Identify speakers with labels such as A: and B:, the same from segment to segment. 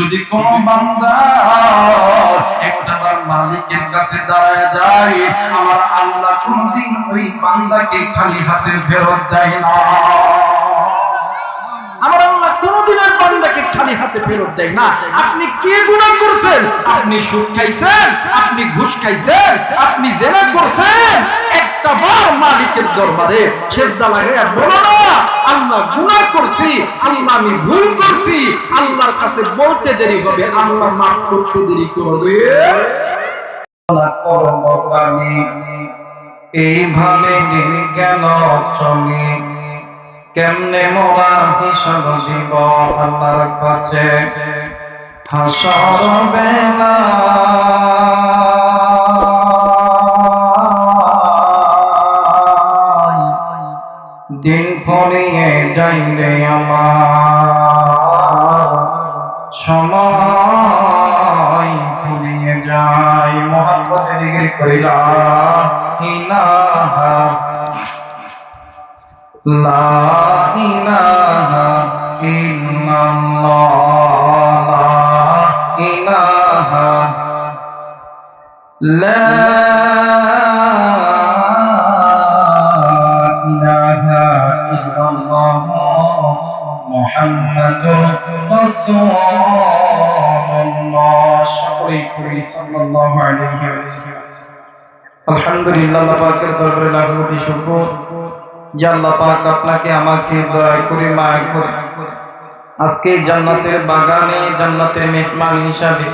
A: যদি কোন বান্দা একটা মালিকের কাছে দাঁড়ায় যায়, আমার আল্লাহ কোনদিন ওই বান্দাকে খালি হাতে ফেরত দেয় না। আমার আল্লাহ কোনদিন ওই বান্দাকে খালি হাতে ফেরত দেয় না। আপনি কি গুনাহ করছেন? আপনি সুদ খাইছেন, আপনি ঘুষ খাইছেন, আপনি জেনা করছেন, একটা বার মালিকের দরবারে সিজদা লাগায়া বলো না আল্লাহ গুনাহ করছি, আল্লাহ আমি ভুল করছি। আল্লাহর কাছে বলতে দেরি হবে, আল্লাহ মাফ করতে দেরি করবে না। কর্মকারী এইভাবে দিন কেন চলে, কেমনে মোরা হিসাব দিব আল্লাহর কাছে হাসর বেলা। দিন ফুরিয়ে যাইলে আমার সময় ফুরিয়ে যায়। মুহাম্মদ জিকির কইলা ইলাহা লা ইলাহা ইল্লাল্লাহ, লা ইলাহা লা ইলাহা ইল্লাল্লাহ মুহাম্মাদুর রাসূলুল্লাহ। সকলেই করি সাল্লাল্লাহু আলাইহি ওয়াসাল্লাম। আলহামদুলিল্লাহ, আল্লাহ পাকের দরবারে লাখ কোটি শুকর যে আল্লাহ পাক আপনাকে আমাকে দয়া করে মায়া করে আজকে জান্নাতের বাগানে জান্নাতের মেহমান হিসাবে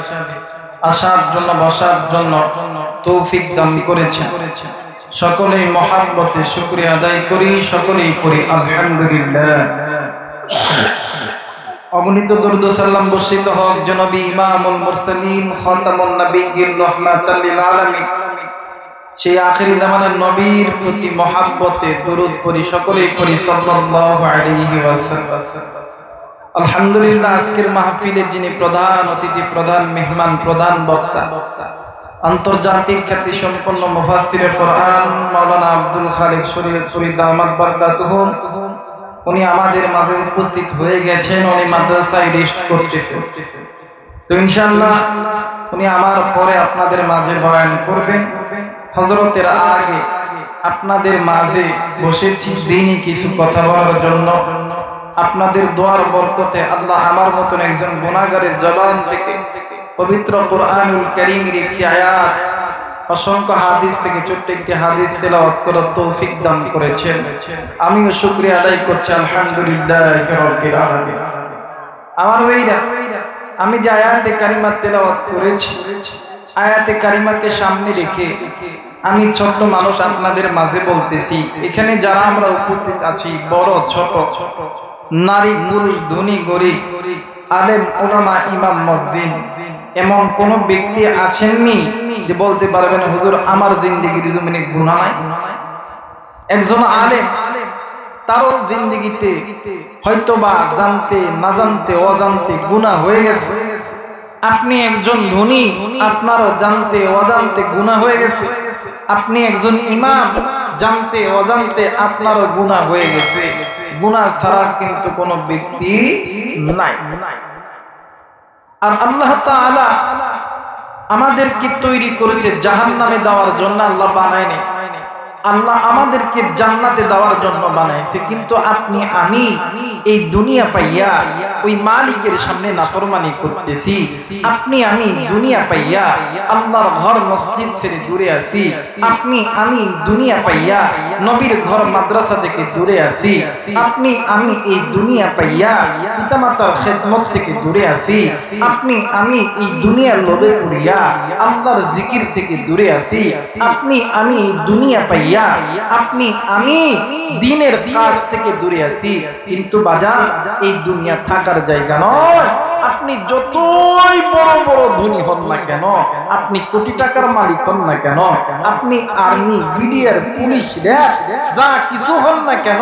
A: আসার জন্য বসার জন্য তৌফিক দান করেছেন। সকলেই মহাব্বতে শুকরিয়া আদায় করি, সকলেই করি আলহামদুলিল্লাহ। অগণিত দরুদ ও সালাম বর্ষিত হোক জনাবি ইমামুল মুরসালিন খাতামুন নবিয়্যিন রাহমাতাল লিল আলামিন সেই আখিরি জামানার নবীর প্রতি মহাব্বতে দরুদ পড়ি, সকলেই পড়ি সাল্লাল্লাহু আলাইহি ওয়াসাল্লাম। আলহামদুলিল্লাহ, আজকের মাহফিলের যিনি প্রধান অতিথি, প্রধান মেহমান, প্রধান বক্তা, আন্তর্জাতিক খ্যাতি সম্পন্ন মুফাসসিরে কোরআন মাওলানা আব্দুল খালিক শরীয়তপুরী দামাত বারকাতুহু, উনি আমাদের মাঝে উপস্থিত হয়ে গেছেন। উনি মাদ্রাসায় রেস্ট করতেছেন, তো ইনশাআল্লাহ উনি আমার পরে আপনাদের মাঝে বয়ান করবেন। হযরতের আগে আপনাদের মাঝে বসেছি দিনই কিছু কথা বলার জন্য। আপনাদের দোয়ার বরকতে আল্লাহ আমার মতন একজন গুনাহগারের জবান থেকে পবিত্র কোরআনুল কারীমের একটি আয়াত, অসংখ্য হাদিস থেকে ছোট্ট একটি হাদিস তেলাওয়াত করার তৌফিক দান করেছেন। আমিও শুকরিয়া আদায় করছি আলহামদুলিল্লাহি রাব্বিল আলামিন। আমার ভাইরা, আমি যে আয়াতে কারিমা তেলাওয়াত করেছি, আয়াতে কারিমাকে সামনে রেখে আমি ছোট্ট মানুষ আপনাদের মাঝে বলতেছি, এখানে যারা আমরা উপস্থিত আছি, বড় ছোট, নারী পুরুষ, ধনী গরিব, আলেম উলামা, ইমাম মসজিদ, এমন কোন ব্যক্তি আছেননি যে বলতে পারবেন হুজুর আমার জিন্দেগির জমিনে গুনাহ নাই? একজন আলেম, তারও জিন্দেগিতে হয়তোবা জানতে না জানতে অজান্তে গুনাহ হয়ে গেছে। আপনি একজন ধনী, আপনারও জানতে অজান্তে গুনাহ হয়ে গেছে। আপনি একজন ইমাম, জানতে অজান্তে আপনারও গুনাহ হয়ে গেছে। গুনাহ ছাড়া কিন্তু কোনো ব্যক্তি নাই। আর আল্লাহ তাআলা আমাদেরকে তৈরি করেছে জাহান্নামে দেওয়ার জন্য, আল্লাহ বানায়নি। আল্লাহ আমাদেরকে জান্নাতে দেওয়ার জন্য বানাইছে। কিন্তু আপনি আমি এই দুনিয়া পাইয়া ওই মালিকের সামনে নাফরমানি করতেছি। আপনি আমি দুনিয়া পাইয়া আল্লাহর ঘর মসজিদ ছেড়ে দূরে আছি। আপনি আমি দুনিয়া পাইয়া নবীর ঘর মাদ্রাসা থেকে দূরে আছি। আপনি আমি এই দুনিয়া পাইয়া পিতামাতার খেদমত থেকে দূরে আছি। আপনি আমি এই দুনিয়ার লোভে পড়িয়া আল্লাহর জিকির থেকে দূরে আছি। আপনি আমি এই দুনিয়া পাইয়া আপনি আমি দ্বীনের কাজ থেকে দূরে আছি। কিন্তু বাজার, এই দুনিয়া থাকার জায়গা নয়। আপনি যতই বড় বড় ধনী হন না কেন, আপনি কোটি টাকার মালিক হন না কেন, আপনি আর্মি, বিডিআর, পুলিশ, র্যাব যা কিছু হন না কেন,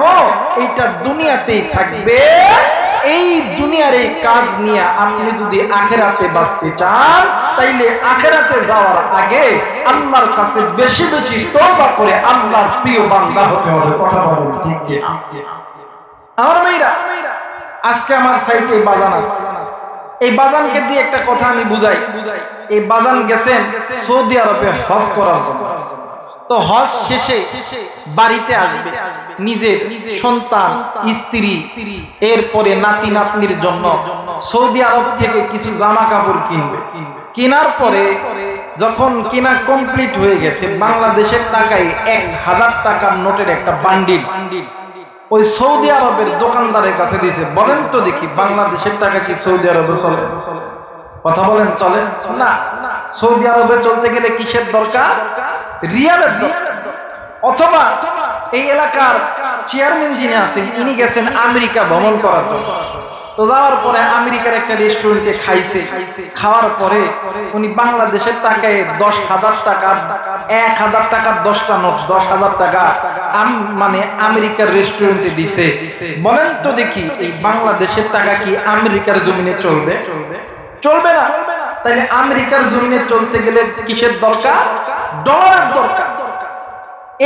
A: এইটা দুনিয়াতেই থাকবে। এই দুনিয়ার এই কাজ নিয়ে আপনি যদি আখিরাতে বাঁচতে চান, তাইলে আখিরাতে যাওয়ার আগে আল্লাহর কাছে বেশি বেশি তওবা করে আল্লাহর প্রিয় বান্দা হতে হবে। কথা বলুন ঠিক কি না? আমার ভাইরা, আজকে আমার সাইটে বাজান আছে, এই বাজানকে দিয়ে একটা কথা আমি বুঝাই। এই বাজান গেছেন সৌদি আরবে হজ করার জন্য। তো হজ শেষে বাড়িতে আসবে, নিজের সন্তান, স্ত্রী, এরপরে নাতি নাতনির জন্য সৌদি আরব থেকে কিছু জামা কাপড় কিনবে। কেনার পরে যখন কিনা কমপ্লিট হয়ে গেছে, বাংলাদেশের টাকায় 1000 টাকার নোটের একটা বান্ডিল ওই সৌদি আরবের দোকানদারের কাছে দিয়েছে। বলেন তো দেখি, বাংলাদেশের টাকা কি সৌদি আরবে চলে? কথা বলেন, চলে না। সৌদি আরবে চলতে গেলে কিসের দরকার? রিয়ালের দরকার। অথবা এই এলাকার চেয়ারম্যান যিনি আছেন, ইনি গেছেন আমেরিকা ভ্রমণ করার জন্য। তো যাওয়ার পরে আমেরিকার একটা রেস্টুরেন্টে খাইছে। খাওয়ার পরে উনি বাংলাদেশের টাকায় 10,000 টাকার 1000 টাকার 10টা নোট, 10,000 টাকা মানে আমেরিকার রেস্টুরেন্টে দিছে। বলেন তো দেখি, এই বাংলাদেশের টাকা কি আমেরিকার জমিনে চলবে? চলবে না। তাইলে আমেরিকার জমিনে চলতে গেলে কিসের দরকার? ডলারের দরকার।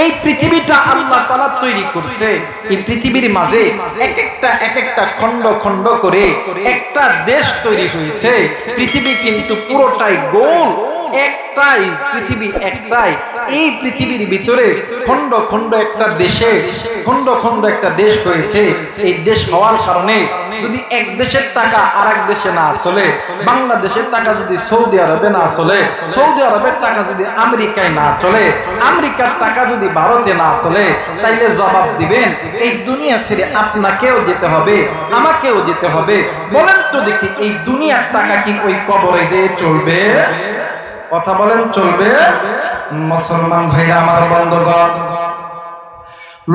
A: এই পৃথিবীটা আল্লাহ তাআলা তৈরি করছে। এই পৃথিবীর মাঝে এক একটা খণ্ড খণ্ড করে একটা দেশ তৈরি হয়েছে। পৃথিবী কিন্তু পুরোটাই গোল, একটাই পৃথিবী, একটাই। এই পৃথিবীর ভিতরে খণ্ড খণ্ড একটা দেশে, খণ্ড খণ্ড একটা দেশ হয়েছে। এই দেশ হওয়ার কারণে যদি এক দেশের টাকা আরেক দেশে না চলে, বাংলাদেশের টাকা যদি সৌদি আরবে না চলে, সৌদি আরবের টাকা যদি আমেরিকায় না চলে, আমেরিকার টাকা যদি ভারতে না চলে, তাইলে জবাব দিবেন এই দুনিয়া ছেড়ে আপনাকেও যেতে হবে, আমাকেও যেতে হবে। বলেন তো দেখি, এই দুনিয়ার টাকা কি ওই কবরে যেয়ে চলবে? কথা বলেন, চলবে? মুসলমান ভাইরা আমার, বন্ধুগণ,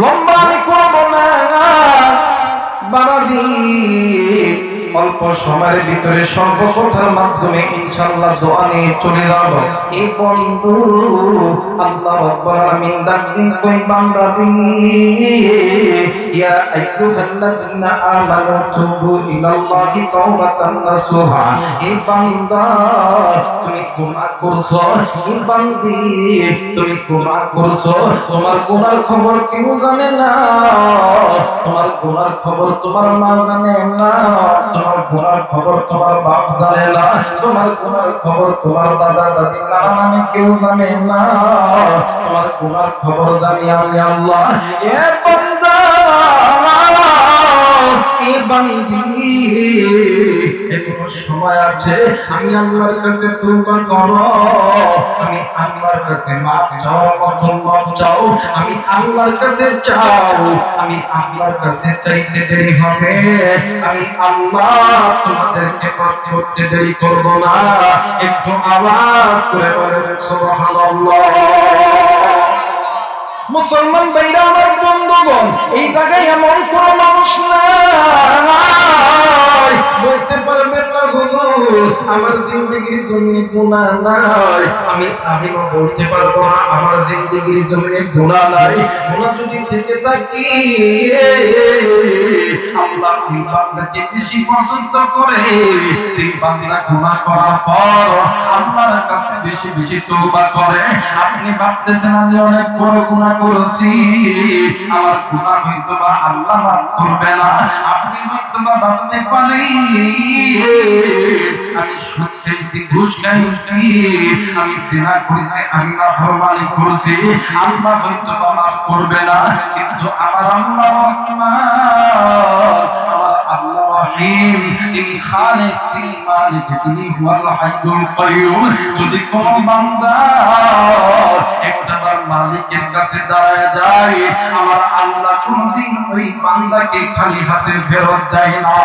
A: লম্বা আমি করব না বাবাজি, অল্প সময়ের ভিতরে সর্বকথার মাধ্যমে ইনশাআল্লাহ দোয়া নিয়ে চলে যাব। এই বন্ধু আল্লাহ রাব্বুল আলামিন ডাকতেন কোন বান্দাদি, ইয়া আইয়ুহাল্লাযিনা আমানু তুবু ইলাল্লাহি তাওবাতান নাসুহা। এই বান্দা তুমি গুনাহ করছো, এই বান্দি তুমি গুনাহ করছো, তোমার গুনার খবর কেউ জানে না, তোমার গুনার খবর তোমার মা জানে না, তোমার গুনার খবর তোমার বাপ জানে না, তোমার গুনার খবর তোমার দাদা দাদি না মানে কেউ জানে না, তোমার গুনার খবর জানি আমি আল্লাহ। এ বান্দা, এ বান্দি, এখনো সময় আছে, আমি আল্লাহর কাছে তওবা করো, আমি আল্লাহর কাছে মাফ চাও, প্রথম মাফ চাও, আমি আল্লাহর কাছে চাও, আমি আল্লাহর কাছে চাইতে দেরি হবে, আমি আল্লাহ তোমাদেরকে মাফ করতে দেরি করব না। একটু আওয়াজ করে বলেন সুবহানাল্লাহ। মুসলমান ভাইরা আমার, বন্ধুগণ, এই জায়গায় এমন কোন মানুষ নাই বলতে পারবে না হুজুর আমার জিন্দেগির জন্য গুনাহ নাই। আমি আমিও বলতে পারবো না আমার জিন্দেগির জন্য গুনাহ নাই। গুনাহ যদি থেকে থাকি, আল্লাহ এই বান্দাকে বেশি পছন্দ করে। এই বান্দা গুনাহ করার পর আল্লাহর কাছে বেশি বেশি তওবা করে। আপনি ভাবতেছেন আমি অনেক বড় গুনাহ করেছি, আমার গুনাহ হয়তো বা আল্লাহ মাফ করবে না। আপনি হয়তো বা ভাবতে পারেন আমি সুদ খাইছি, ঘুষ খাইছি, আমি জিনা করেছি, আমি নাফরমানি করেছি, আল্লাহ হয়তো বা মাফ করবে না। কিন্তু আমার আল্লাহ রহমান, আমার আল্লাহ রহিম, তিনি খালিক, তিনি মালিক, তিনি হুয়াল হাইয়ুল কাইয়ুম। যদি কোন বান্দা একটাবার মালিকের কাছে দাঁড়ায় যায়, আমার আল্লাহ কোনদিন ওই বান্দাকে খালি হাতে ফেরত দেয় না।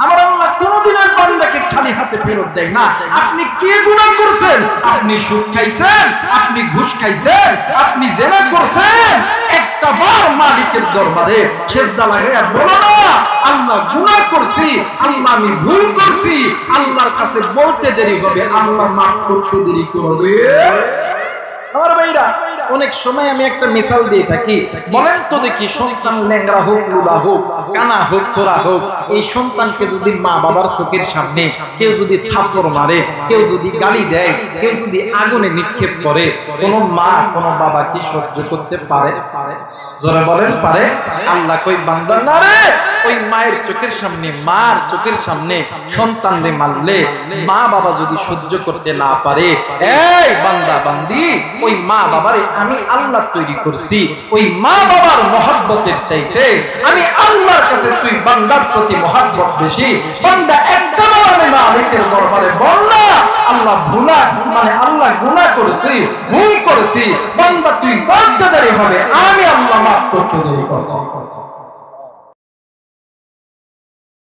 A: আমার আল্লাহ কোনদিন ওই বান্দাকে খালি হাতে ফেরত দেয় না। আপনি কি গুনাহ করছেন? আপনি সুদ খাইছেন, আপনি ঘুষ খাইছেন, আপনি জিনা করছেন, একটা বার মালিকের দরবারে সিজদা লাগায়া বলো না আল্লাহ গুনাহ করছি, আল্লাহ আমি ভুল করছি। আল্লাহর কাছে বলতে দেরি হবে, আল্লাহ মাফ করতে দেরি করবে।
B: আমার ভাইরা, অনেক সময় আমি একটা মিসাল দিয়ে থাকি, বলেন তো দেখি, সন্তান ল্যাংড়া হোক, লুলা হোক, কানা হোক, খোড়া হোক, এই সন্তানকে যদি মা বাবার চোখের সামনে কেউ যদি থাপ্পড় মারে, কেউ যদি গালি দেয়, কেউ যদি আগুনে নিক্ষেপ করে, কোন মা কোন বাবা কি সহ্য করতে পারে? জোরে বলেন, পারে? আল্লাহ কই বান্দা না রে, ওই মায়ের চোখের সামনে, মার চোখের সামনে সন্তানরে মারলে মা বাবা যদি সহ্য করতে না পারে, এই বান্দা বান্দি, ওই মা বাবারে আমি আল্লাহ তৈরি করছি, ওই মা বাবার মহব্বতের চাইতে আমি আল্লাহর কাছে তুই বান্দার প্রতি মহব্বত বেশি। বান্দা একটা আমি মালিকের দরবারে বল না, আল্লাহ ভুলা মানে আল্লাহ গুনাহ করেছি, ভুল করেছি, বান্দা তুই বাধ্যতারি হবে, আমি আল্লাহ মাফ করতে দেরি করব।